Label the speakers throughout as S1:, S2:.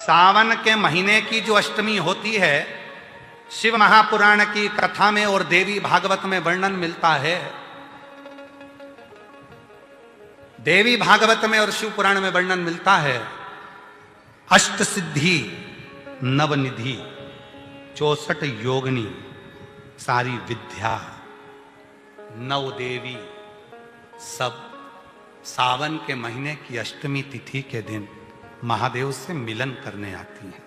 S1: सावन के महीने की जो अष्टमी होती है, शिव महापुराण की कथा में और देवी भागवत में वर्णन मिलता है। देवी भागवत में और शिव पुराण में वर्णन मिलता है, अष्ट सिद्धि नवनिधि 64 योगिनी सारी विद्या नव देवी सब सावन के महीने की अष्टमी तिथि के दिन महादेव से मिलन करने आती हैं।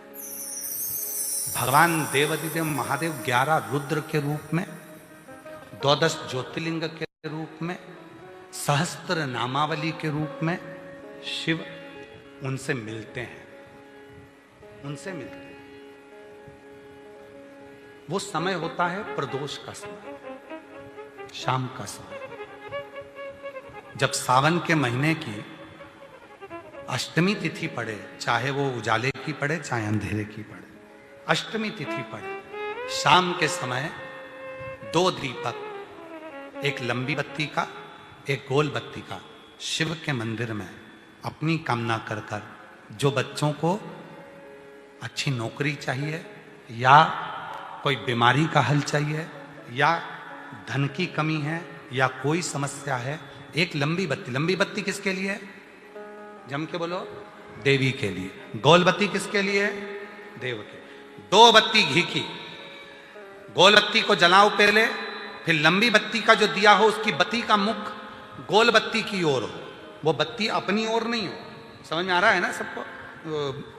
S1: भगवान देवाधिदेव महादेव 11 रुद्र के रूप में, 12 ज्योतिर्लिंग के रूप में, सहस्त्र नामावली के रूप में शिव उनसे मिलते हैं, उनसे मिलते हैं। वो समय होता है प्रदोष का समय, शाम का समय, जब सावन के महीने की अष्टमी तिथि पड़े, चाहे वो उजाले की पड़े चाहे अंधेरे की पड़े, अष्टमी तिथि पड़े, शाम के समय 2 दीपक, एक लंबी बत्ती का एक गोल बत्ती का, शिव के मंदिर में अपनी कामना कर कर, जो बच्चों को अच्छी नौकरी चाहिए या कोई बीमारी का हल चाहिए या धन की कमी है या कोई समस्या है, एक लंबी बत्ती किसके लिए है? जम के बोलो, देवी के लिए। गोल बत्ती किसके लिए है? देव के। 2 बत्ती घी की, गोल बत्ती को जलाओ पहले, फिर लंबी बत्ती का जो दिया हो उसकी बत्ती का मुख गोल बत्ती की ओर हो, वो बत्ती अपनी ओर नहीं हो। समझ में आ रहा है ना सबको?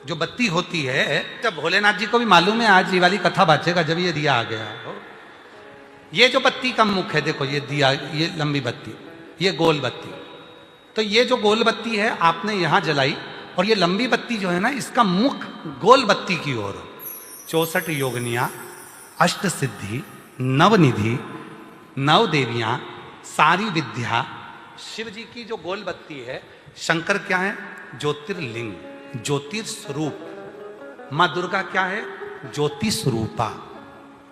S1: जो बत्ती होती है, जब भोलेनाथ जी को भी मालूम है आज ये वाली कथा बाचेगा जब ये दिया आ गया हो। ये जो बत्ती का मुख है, देखो ये दिया, ये लंबी बत्ती, ये गोल बत्ती, तो ये जो गोल बत्ती है आपने यहां जलाई और ये लंबी बत्ती जो है ना, इसका मुख गोल बत्ती की ओर हो। 64 योगिनियां, अष्ट सिद्धि, नवनिधि, 9 देवियां, सारी विद्या, शिव जी की जो गोल बत्ती है, शंकर क्या है? ज्योतिर्लिंग, ज्योतिर्स्वरूप। मां दुर्गा क्या है? ज्योति स्वरूपा।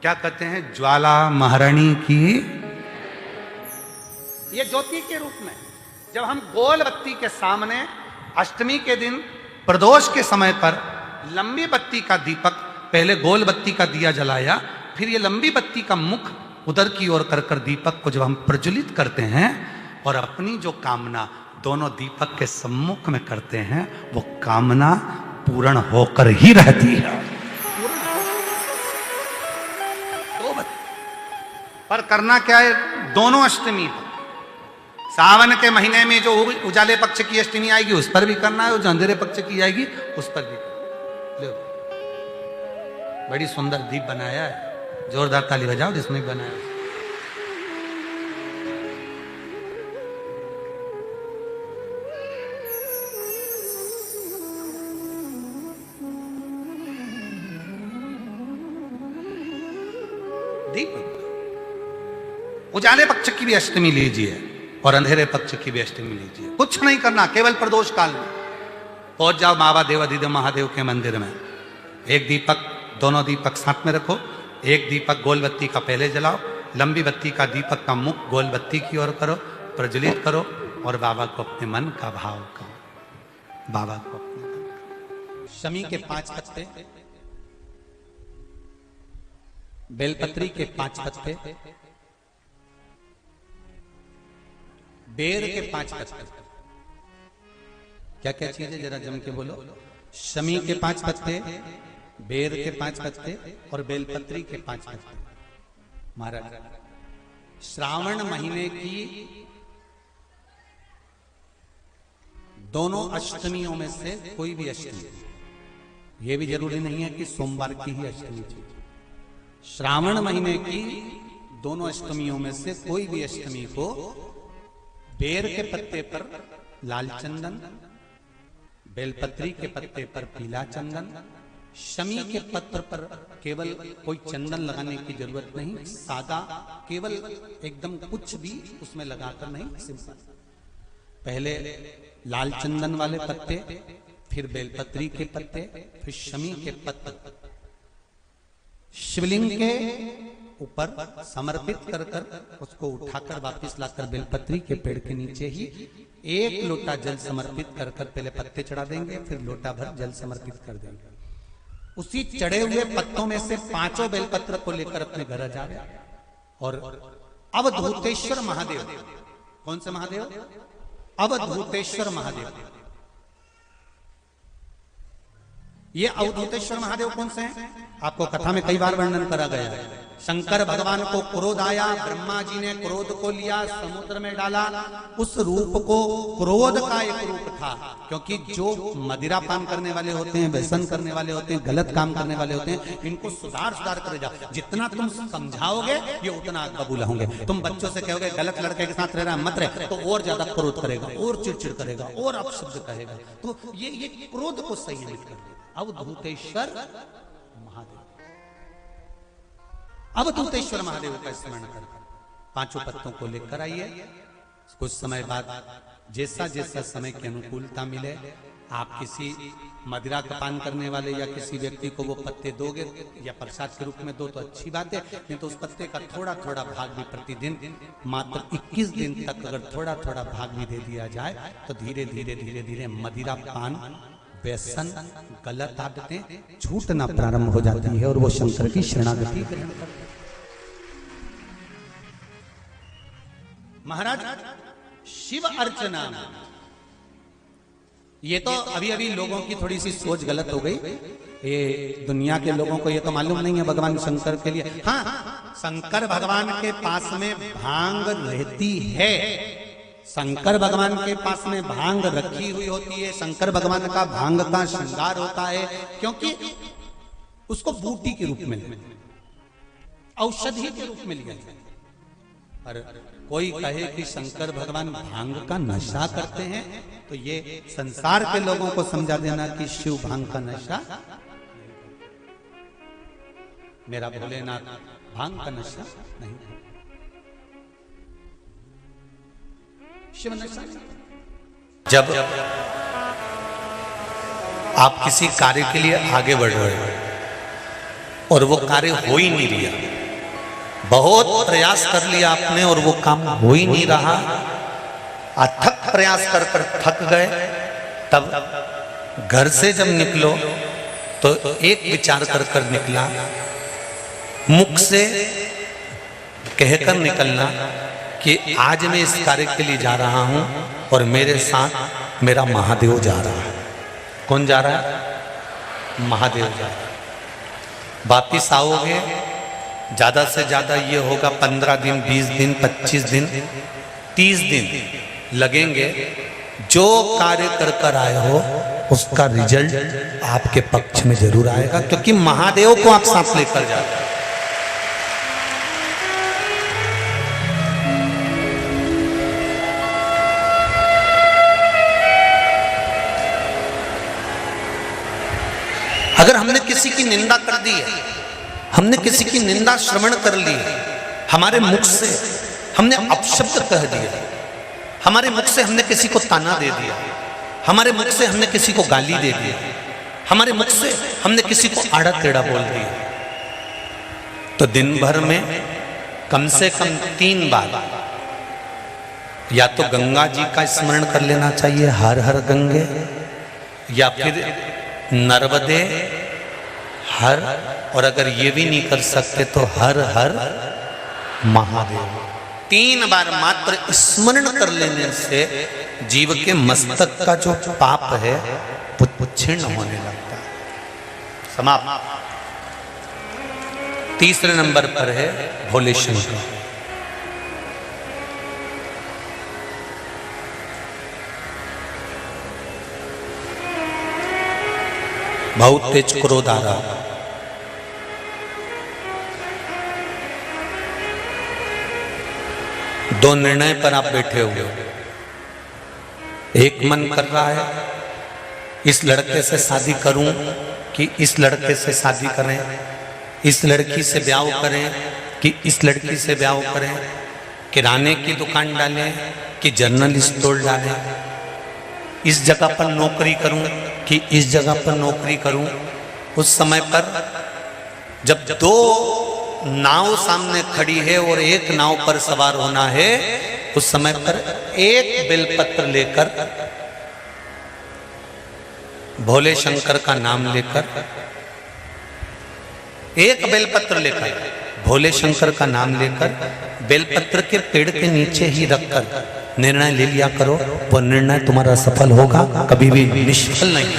S1: क्या कहते हैं? ज्वाला महारानी की। ये ज्योति के रूप में जब हम गोल बत्ती के सामने अष्टमी के दिन प्रदोष के समय पर लंबी बत्ती का दीपक, पहले गोल बत्ती का दिया जलाया, फिर ये लंबी बत्ती का मुख उधर की ओर कर कर दीपक को जब हम प्रज्वलित करते हैं और अपनी जो कामना दोनों दीपक के सम्मुख में करते हैं, वो कामना पूर्ण होकर ही रहती है। पर करना क्या है? दोनों अष्टमी पर, सावन के महीने में जो उजाले पक्ष की अष्टमी आएगी उस पर भी करना है, और जो अंधेरे पक्ष की आएगी उस पर भी करना है। बड़ी सुंदर दीप बनाया है, जोरदार ताली बजाओ जिसने बनाया। दीप उजाले पक्ष की भी अष्टमी लीजिए और अंधेरे पक्ष की भी अष्टमी लीजिए, कुछ नहीं करना, केवल प्रदोष काल में पहुंच जाओ बाबा देवाधिदेव महादेव के मंदिर में। एक दीपक, दोनों दीपक साथ में रखो, एक दीपक गोल बत्ती का पहले जलाओ, लंबी बत्ती का दीपक का मुख गोल बत्ती की ओर करो, प्रज्वलित करो और बाबा को अपने मन का भाव करो। बाबा को अपने मन का। शमी के 5 पत्ते, बेलपत्री के 5 पत्ते, बेर के 5 पत्ते। क्या क्या चीज है जरा जम के बोलो? शमी के 5 पत्ते, बेर के 5 पत्ते और बेलपत्री के 5 पत्ते। महाराज, श्रावण महीने की दोनों अष्टमियों में से कोई भी अष्टमी, यह भी जरूरी नहीं है कि सोमवार की ही अष्टमी थी। श्रावण महीने की दोनों अष्टमियों में से कोई भी अष्टमी को बेर के पत्ते पर लाल चंदन, बेलपत्री के पत्ते पर पीला चंदन, शमी के पत्र पर केवल कोई चंदन लगाने की जरूरत नहीं, सादा केवल एकदम कुछ भी उसमें लगाकर नहीं, सिंपल। पहले लाल चंदन वाले पत्ते, फिर बेलपत्री के पत्ते, फिर शमी के पत्ते शिवलिंग के ऊपर समर्पित कर कर उसको उठाकर वापस लाकर बेलपत्री के पेड़ के नीचे ही 1 लोटा जल समर्पित कर कर पहले पत्ते चढ़ा देंगे, फिर लोटा भर जल समर्पित कर देंगे। उसी चढ़े हुए पत्तों में से 5 बेलपत्र को लेकर अपने घर जा गया। और अवधूतेश्वर महादेव, कौन से महादेव? अवधूतेश्वर महादेव। ये अवधूतेश्वर महादेव कौन से हैं? आपको कथा में कई बार वर्णन करा गया है। शंकर भगवान को क्रोध आया, ब्रह्मा जी ने क्रोध को लिया, समुद्र में डाला। उस रूप को क्रोध का एक रूप था, क्योंकि जो मदिरा पान करने वाले होते हैं, व्यसन करने वाले होते हैं, गलत काम करने वाले होते हैं, इनको सुधार करे जा। जितना तुम समझाओगे ये उतना कबूल होंगे। तुम बच्चों से कहोगे गलत लड़के के साथ रहना मत रहे, तो और ज्यादा क्रोध करेगा, और चिड़चिड़ करेगा, और अपशब्द कहेगा। तो ये क्रोध को संयमित कर दे। अवधूतेश्वर महादेव, अवधूतेश्वर महादेव का स्मरण कर 5 पत्तों को लेकर आइए। कुछ समय बाद जैसा जैसा समय की अनुकूलता मिले, आप किसी मदिरा का पान करने वाले या किसी व्यक्ति को वो पत्ते दोगे या प्रसाद के रूप में दो तो अच्छी बात है, नहीं तो उस पत्ते का थोड़ा थोड़ा भाग भी प्रतिदिन मात्र 21 दिन तक अगर थोड़ा थोड़ा भाग भी दे दिया जाए तो धीरे धीरे धीरे धीरे मदिरा पान, व्यसन, गलत आदतें छूटना प्रारंभ हो जाती है और वो शंकर की शरणागति ग्रहण करते हैं। महाराज शिव अर्चना, ये तो अभी अभी लोगों की थोड़ी सी सोच गलत हो गई। ये दुनिया के लोगों को ये तो मालूम नहीं है भगवान शंकर के लिए, हाँ शंकर भगवान के पास में भांग रहती है, शंकर भगवान के पास में भांग रखी हुई होती है। शंकर भगवान का भांग का श्रृंगार होता है, क्योंकि उसको बूटी के रूप में, औषधि के रूप में लिया जाए। और कोई कहे कि शंकर भगवान भांग का नशा करते हैं, तो ये संसार के लोगों को समझा देना कि शिव भांग का नशा, मेरा भोलेनाथ भांग का नशा नहीं है, शिव नशा। जब आप किसी कार्य के लिए आगे बढ़ रहे हो और वो कार्य हो ही नहीं रहा, बहुत प्रयास कर लिया आपने और वो काम हो ही नहीं रहा, अथक प्रयास कर कर थक गए, तब घर से जब निकलो तो एक विचार कर कर निकला, मुख से कहकर निकलना कि आज मैं इस कार्य के लिए जा रहा हूं और मेरे साथ मेरा महादेव जा रहा है। कौन जा रहा है? महादेव जा रहा है। वापिस आओगे, ज्यादा से ज्यादा ये होगा 15 दिन, 20 दिन, 25 दिन, 30 दिन लगेंगे। जो कार्य कर कर आए हो उसका रिजल्ट आपके पक्ष में जरूर आएगा, क्योंकि महादेव को आप साथ लेकर जाते हैं। अगर हमने किसी की निंदा कर दी है, हमने किसी की निंदा श्रवण कर ली, हमारे मुख से हमने अपशब्द कह दिया, हमारे मुख से हमने किसी को ताना दे दिया, हमारे मुख से हमने किसी को गाली दे दी, हमारे मुख से हमने किसी को आड़ा टेढ़ा बोल दिया, तो दिन भर में कम से कम 3 बार या तो गंगा जी का स्मरण कर लेना चाहिए, हर हर गंगे, या फिर नर्मदे हर, और अगर ये भी नहीं कर सकते तो हर हर महादेव। 3 बार मात्र स्मरण कर लेने से जीव के मस्तक का जो पाप है वो क्षीण होने लगता है। समाप्त। तीसरे नंबर पर है भोले शंकर। बहुत तेज क्रोध आ रहा, दो निर्णय पर आप बैठे हुए हो। एक मन कर रहा है इस लड़के से शादी करूं कि इस लड़के से शादी करें, इस लड़की से ब्याह करें कि इस लड़की से ब्याह करें, किराने की दुकान डालें कि जनरल स्टोर डालें, इस जगह पर नौकरी करूं कि इस जगह पर नौकरी करूं। उस समय पर जब 2 नाव सामने खड़ी है और एक नाव पर सवार होना है, उस समय पर एक बेलपत्र लेकर भोले शंकर का नाम लेकर एक बेलपत्र लेकर, भोले शंकर का नाम लेकर बेलपत्र के पेड़ के नीचे ही रखकर निर्णय ले लिया करो, वो निर्णय तुम्हारा सफल होगा, कभी भी निष्फल नहीं।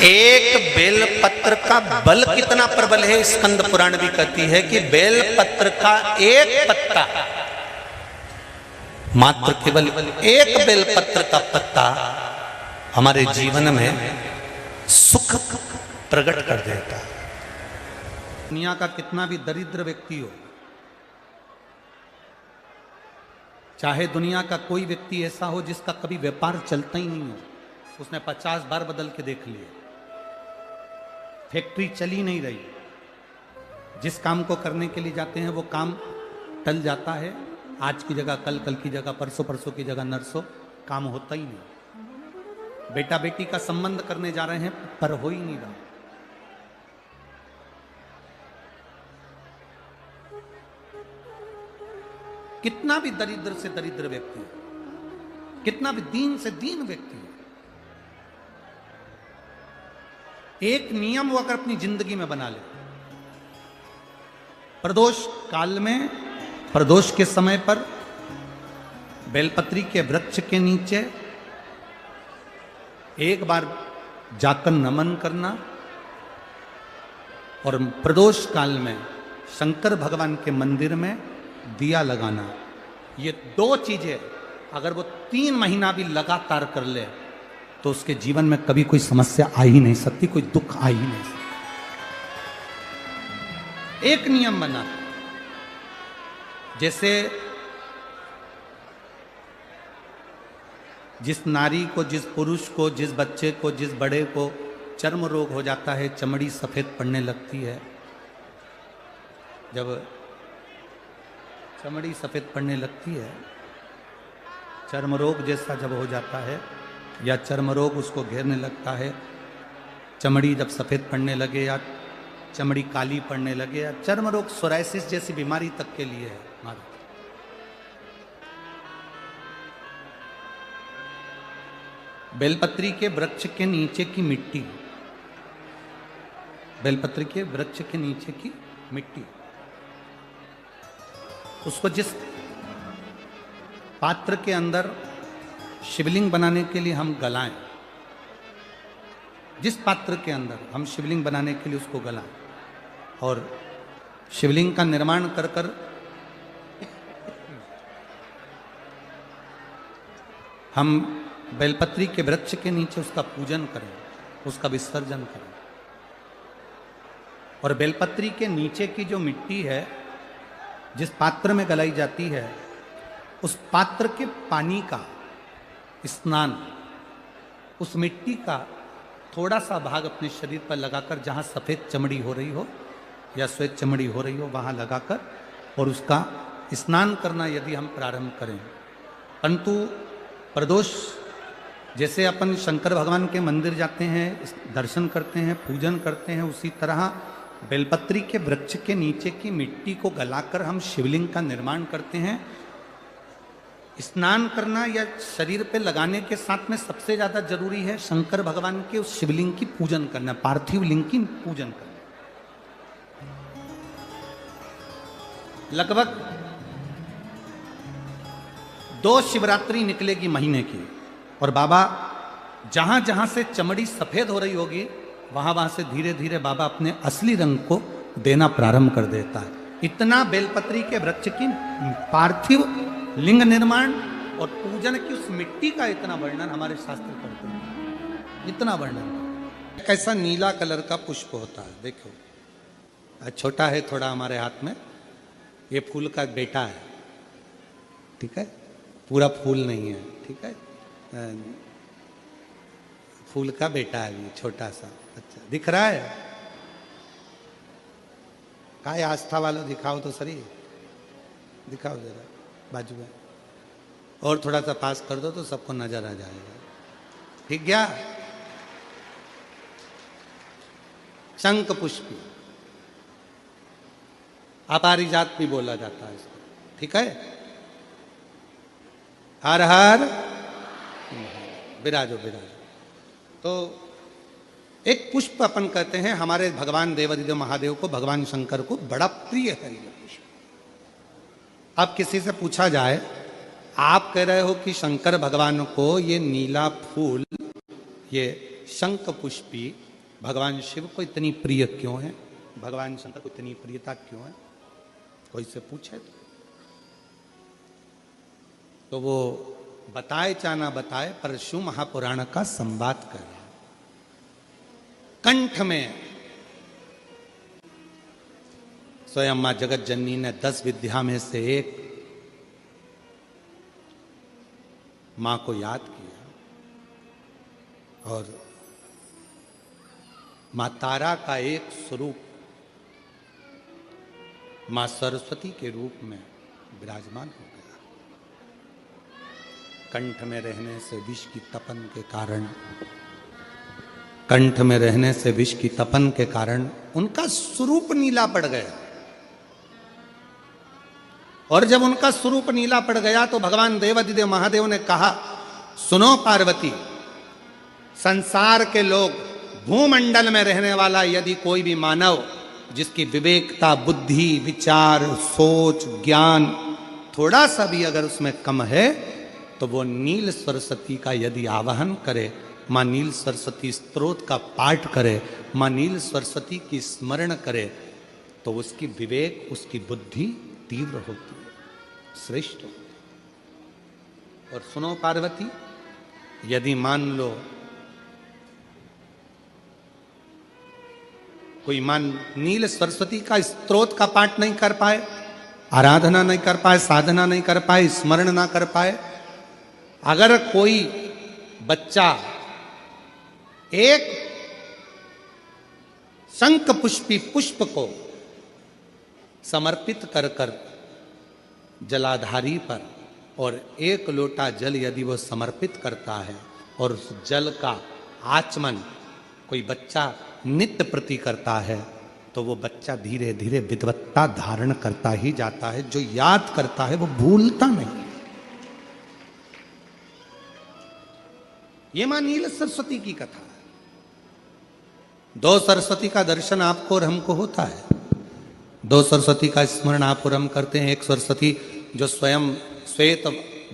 S1: एक बेलपत्र का बल कितना प्रबल है, स्कंद पुराण भी कहती है कि बेलपत्र का एक पत्ता, मात्र केवल एक बेलपत्र का पत्ता हमारे जीवन में सुख प्रकट कर देता है। दुनिया का कितना भी दरिद्र व्यक्ति हो, चाहे दुनिया का कोई व्यक्ति ऐसा हो जिसका कभी व्यापार चलता ही नहीं हो, उसने 50 बार बदल के देख लिए, फैक्ट्री चली नहीं रही, जिस काम को करने के लिए जाते हैं वो काम टल जाता है, आज की जगह कल, कल की जगह परसों, परसों की जगह नरसों, काम होता ही नहीं। बेटा बेटी का संबंध करने जा रहे हैं पर हो ही नहीं रहा। कितना भी दरिद्र से दरिद्र व्यक्ति, कितना भी दीन से दीन व्यक्ति, एक नियम वो अगर अपनी जिंदगी में बना ले, प्रदोष काल में, प्रदोष के समय पर बेलपत्री के वृक्ष के नीचे एक बार जाकर नमन करना और प्रदोष काल में शंकर भगवान के मंदिर में दिया लगाना, ये दो चीजें अगर वो 3 महीना भी लगातार कर ले तो उसके जीवन में कभी कोई समस्या आ ही नहीं सकती, कोई दुख आ ही नहीं सकता। एक नियम बना, जैसे जिस नारी को, जिस पुरुष को, जिस बच्चे को, जिस बड़े को चर्म रोग हो जाता है, चमड़ी सफेद पड़ने लगती है, जब चमड़ी सफेद पड़ने लगती है, चर्म रोग जैसा जब हो जाता है या चर्म रोग उसको घेरने लगता है, चमड़ी जब सफेद पड़ने लगे या चमड़ी काली पड़ने लगे या चर्म रोग सोराइसिस जैसी बीमारी तक के लिए है हमारा, बेलपत्री के वृक्ष के नीचे की मिट्टी, बेलपत्री के वृक्ष के नीचे की मिट्टी, उसको जिस पात्र के अंदर शिवलिंग बनाने के लिए हम गलाएं, जिस पात्र के अंदर हम शिवलिंग बनाने के लिए उसको गलाएं और शिवलिंग का निर्माण कर कर हम बेलपत्री के वृक्ष के नीचे उसका पूजन करें, उसका विसर्जन करें। और बेलपत्री के नीचे की जो मिट्टी है, जिस पात्र में गलाई जाती है, उस पात्र के पानी का स्नान, उस मिट्टी का थोड़ा सा भाग अपने शरीर पर लगाकर, जहाँ सफ़ेद चमड़ी हो रही हो या श्वेत चमड़ी हो रही हो वहाँ लगाकर और उसका स्नान करना यदि हम प्रारंभ करें। परंतु प्रदोष जैसे अपन शंकर भगवान के मंदिर जाते हैं, दर्शन करते हैं, पूजन करते हैं, उसी तरह बेलपत्री के वृक्ष के नीचे की मिट्टी को गलाकर हम शिवलिंग का निर्माण करते हैं। स्नान करना या शरीर पे लगाने के साथ में सबसे ज्यादा जरूरी है शंकर भगवान के उस शिवलिंग की पूजन करना, पार्थिव लिंग की पूजन करना। लगभग 2 शिवरात्रि निकलेगी महीने की और बाबा जहां जहां से चमड़ी सफेद हो रही होगी वहां वहां से धीरे धीरे बाबा अपने असली रंग को देना प्रारंभ कर देता है। इतना बेलपत्री के वृक्ष की पार्थिव लिंग निर्माण और पूजन की उस मिट्टी का इतना वर्णन हमारे शास्त्र करते हैं, इतना वर्णन। कैसा नीला कलर का पुष्प होता है, देखो छोटा है थोड़ा हमारे हाथ में, ये फूल का बेटा है, ठीक है, पूरा फूल नहीं है, ठीक है, फूल का बेटा है ये छोटा सा। अच्छा दिख रहा है? काय आस्था वालों दिखाओ तो सही, दिखाओ जरा बाजू में, और थोड़ा सा पास कर दो तो सबको नजर आ जाएगा। ठीक गया? शंख पुष्पी, अपारिजात भी बोला जाता है इसको, ठीक है। हर हर विराजो विराजो। तो एक पुष्प अपन कहते हैं, हमारे भगवान देवादिदेव महादेव को, भगवान शंकर को बड़ा प्रिय है ये पुष्प। अब किसी से पूछा जाए, आप कह रहे हो कि शंकर भगवान को ये नीला फूल, ये शंख पुष्पी भगवान शिव को इतनी प्रिय क्यों है, भगवान शंकर को इतनी प्रियता क्यों है, कोई से पूछे तो वो बताए चाहे ना बताए, पर शिव महापुराण का संवाद कर, कंठ में स्वयं मां जगत जननी ने 10 विद्या में से एक मां को याद किया, और मां तारा का एक स्वरूप मां सरस्वती के रूप में विराजमान हो गया। कंठ में रहने से विष की तपन के कारण, कंठ में रहने से विष की तपन के कारण उनका स्वरूप नीला पड़ गया। और जब उनका स्वरूप नीला पड़ गया तो भगवान देवादिदेव महादेव ने कहा, सुनो पार्वती, संसार के लोग, भूमंडल में रहने वाला यदि कोई भी मानव जिसकी विवेकता, बुद्धि, विचार, सोच, ज्ञान थोड़ा सा भी अगर उसमें कम है, तो वो नील सरस्वती का यदि आवाहन करे, मां नील सरस्वती स्तोत्र का पाठ करे, मां नील सरस्वती की स्मरण करे, तो उसकी विवेक, उसकी बुद्धि तीव्र होती है, श्रेष्ठ होती है। और सुनो पार्वती, यदि मान लो कोई नील सरस्वती का स्तोत्र का पाठ नहीं कर पाए, आराधना नहीं कर पाए, साधना नहीं कर पाए, स्मरण ना कर पाए, अगर कोई बच्चा एक शंख पुष्पी पुष्प को समर्पित कर कर जलाधारी पर, और 1 लोटा जल यदि वो समर्पित करता है, और उस जल का आचमन कोई बच्चा नित्य प्रति करता है, तो वो बच्चा धीरे धीरे विद्वत्ता धारण करता ही जाता है। जो याद करता है वो भूलता नहीं। ये मां नील सरस्वती की कथा है। 2 सरस्वती का दर्शन आपको और हमको होता है, 2 सरस्वती का स्मरण आप और हम करते हैं। एक सरस्वती जो स्वयं श्वेत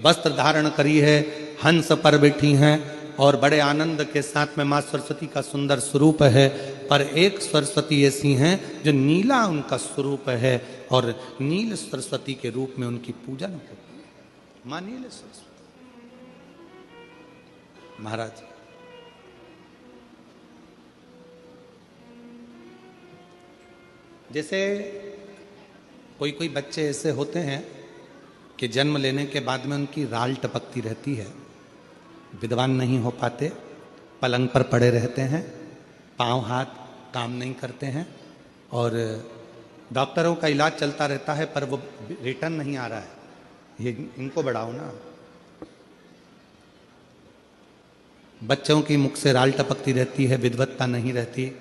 S1: वस्त्र धारण करी है, हंस पर बैठी हैं और बड़े आनंद के साथ में मां सरस्वती का सुंदर स्वरूप है। पर एक सरस्वती ऐसी हैं जो नीला उनका स्वरूप है, और नील सरस्वती के रूप में उनकी पूजन होती है। मां नील सरस्वती। महाराज, जैसे कोई कोई बच्चे ऐसे होते हैं कि जन्म लेने के बाद में उनकी राल टपकती रहती है, विद्वान नहीं हो पाते, पलंग पर पड़े रहते हैं, पांव हाथ काम नहीं करते हैं, और डॉक्टरों का इलाज चलता रहता है, पर वो रिटर्न नहीं आ रहा है। ये इनको बढ़ाओ ना। बच्चों की मुख से राल टपकती रहती है, विद्वत्ता नहीं रहती,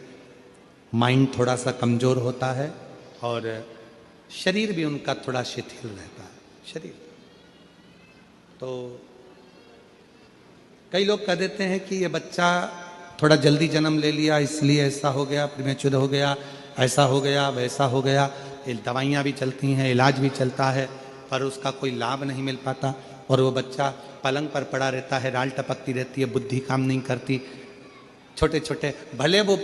S1: माइंड थोड़ा सा कमजोर होता है, और शरीर भी उनका थोड़ा शिथिल रहता है। शरीर तो कई लोग कह देते हैं कि ये बच्चा थोड़ा जल्दी जन्म ले लिया, इसलिए ऐसा हो गया, प्रीमेच्योर हो गया, ऐसा हो गया, वैसा हो गया। दवाइयाँ भी चलती हैं, इलाज भी चलता है, पर उसका कोई लाभ नहीं मिल पाता, और वो बच्चा पलंग पर पड़ा रहता है, राल टपकती रहती है, बुद्धि काम नहीं करती। छोटे छोटे, भले वो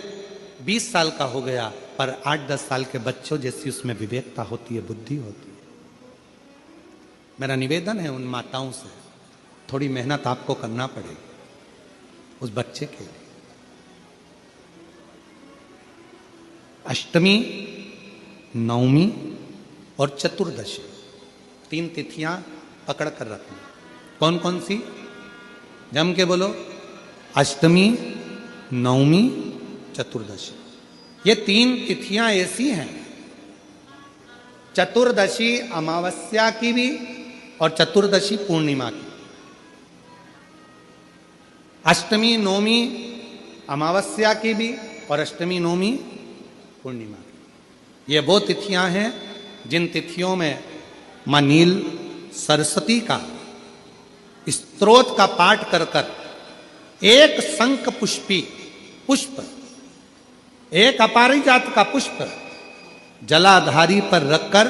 S1: 20 साल का हो गया, पर 8-10 साल के बच्चों जैसी उसमें विवेकता होती है, बुद्धि होती है। मेरा निवेदन है उन माताओं से, थोड़ी मेहनत आपको करना पड़ेगी उस बच्चे के लिए। अष्टमी, नवमी और चतुर्दशी 3 तिथियां पकड़ कर रखना। कौन कौन सी? जम के बोलो। अष्टमी, नवमी, चतुर्दशी। ये 3 तिथियां ऐसी हैं, चतुर्दशी अमावस्या की भी और चतुर्दशी पूर्णिमा की। अष्टमी नवमी अमावस्या की भी और अष्टमी नवमी पूर्णिमा की। ये वो तिथियां हैं जिन तिथियों में मां नील सरस्वती का स्तोत्र का पाठ कर कर एक शंख पुष्पी पुष्प एक अपारिजात का पुष्प जलाधारी पर रखकर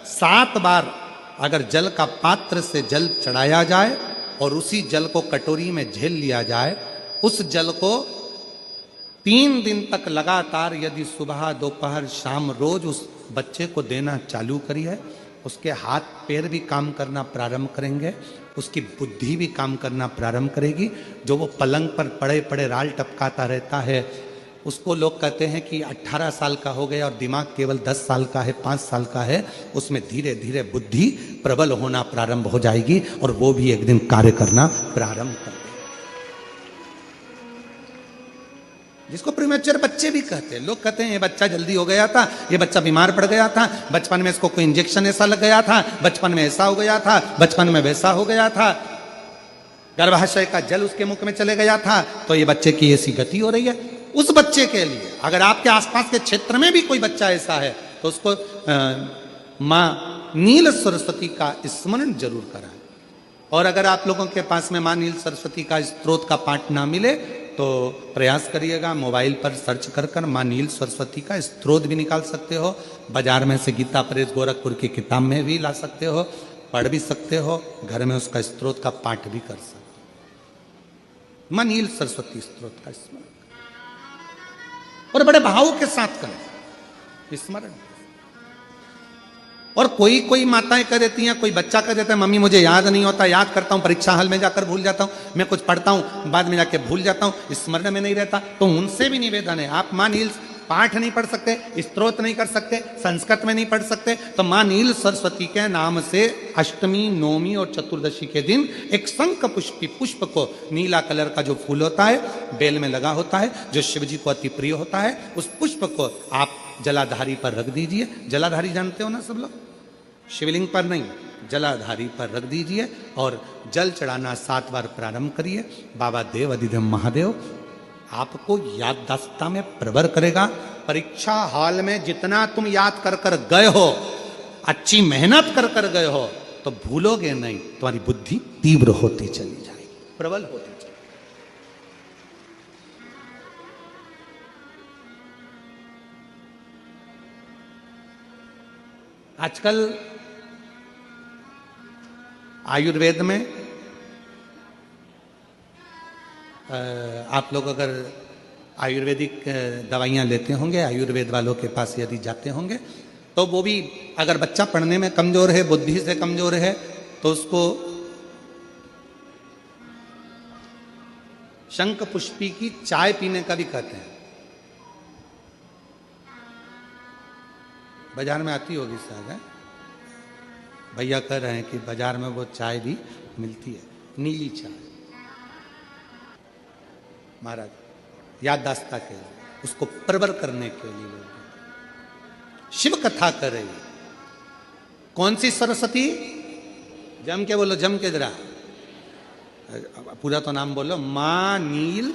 S1: 7 बार अगर जल का पात्र से जल चढ़ाया जाए और उसी जल को कटोरी में झेल लिया जाए, उस जल को 3 दिन तक लगातार यदि सुबह दोपहर शाम रोज उस बच्चे को देना चालू करिए, उसके हाथ पैर भी काम करना प्रारंभ करेंगे, उसकी बुद्धि भी काम करना प्रारंभ करेगी। जो वो पलंग पर पड़े पड़े राल टपकाता रहता है, उसको लोग कहते हैं कि 18 साल का हो गया और दिमाग केवल 10 साल का है, 5 साल का है, उसमें धीरे धीरे बुद्धि प्रबल होना प्रारंभ हो जाएगी और वो भी एक दिन कार्य करना प्रारंभ कर देगा। जिसको प्रीमेच्योर बच्चे भी कहते हैं। लोग कहते हैं ये बच्चा जल्दी हो गया था, ये बच्चा बीमार पड़ गया था, बचपन में इसको कोई इंजेक्शन ऐसा लग गया था, बचपन में ऐसा हो गया था, बचपन में वैसा हो गया था, गर्भाशय का जल उसके मुख में चले गया था, तो ये बच्चे की ऐसी गति हो रही है। उस बच्चे के लिए अगर आपके आसपास के क्षेत्र में भी कोई बच्चा ऐसा है तो उसको मां नील सरस्वती का स्मरण जरूर कराएं। और अगर आप लोगों के पास में मां नील सरस्वती का स्त्रोत का पाठ ना मिले तो प्रयास करिएगा, मोबाइल पर सर्च कर मां नील सरस्वती का स्त्रोत भी निकाल सकते हो। बाजार में से गीता प्रेस गोरखपुर की किताब में भी ला सकते हो, पढ़ भी सकते हो, घर में उसका स्त्रोत का पाठ भी कर सकते हो। मां नील सरस्वती स्त्रोत का स्मरण और बड़े भाव के साथ करें स्मरण। और कोई कोई माताएं कह देती हैं, कोई बच्चा कह देता है मम्मी मुझे याद नहीं होता, याद करता हूं परीक्षा हॉल में जाकर भूल जाता हूं, मैं कुछ पढ़ता हूं बाद में जाके भूल जाता हूं, स्मरण में नहीं रहता। तो उनसे भी निवेदन है, आप मां नील पाठ नहीं पढ़ सकते, स्तोत्र नहीं कर सकते, संस्कृत में नहीं पढ़ सकते, तो मां नील सरस्वती के नाम से अष्टमी, नवमी और चतुर्दशी के दिन एक शंख पुष्पी पुष्प को, नीला कलर का जो फूल होता है बेल में लगा होता है, जो शिव जी को अति प्रिय होता है, उस पुष्प को आप जलाधारी पर रख दीजिए। जलाधारी जानते हो ना सब लोग, शिवलिंग पर नहीं, जलाधारी पर रख दीजिए और जल चढ़ाना 7 बार प्रारंभ करिए। बाबा देव अधिदेव महादेव आपको याददाश्तता में प्रवर करेगा। परीक्षा हॉल में जितना तुम याद कर कर गए हो, अच्छी मेहनत कर कर गए हो, तो भूलोगे नहीं, तुम्हारी बुद्धि तीव्र होती चली जाएगी, प्रबल होती चली। आजकल आयुर्वेद में आप लोग अगर आयुर्वेदिक दवाइयाँ लेते होंगे, आयुर्वेद वालों के पास यदि जाते होंगे, तो वो भी अगर बच्चा पढ़ने में कमजोर है, बुद्धि से कमजोर है, तो उसको शंख पुष्पी की चाय पीने का भी कहते हैं। बाजार में आती होगी शायद, भैया कह रहे हैं कि बाजार में वो चाय भी मिलती है, नीली चाय। महाराज याददाश्ता के लिए, उसको प्रबल करने के लिए लोग शिव कथा कर रहे हैं। कौन सी सरस्वती? जम के बोलो, जम के जरा, पूरा तो नाम बोलो, मां नील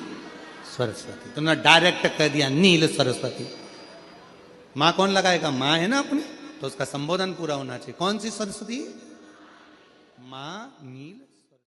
S1: सरस्वती। तुमने डायरेक्ट कह दिया नील सरस्वती। मां कौन लगाएगा? मां है ना अपने, तो उसका संबोधन पूरा होना चाहिए। कौन सी सरस्वती? मां नील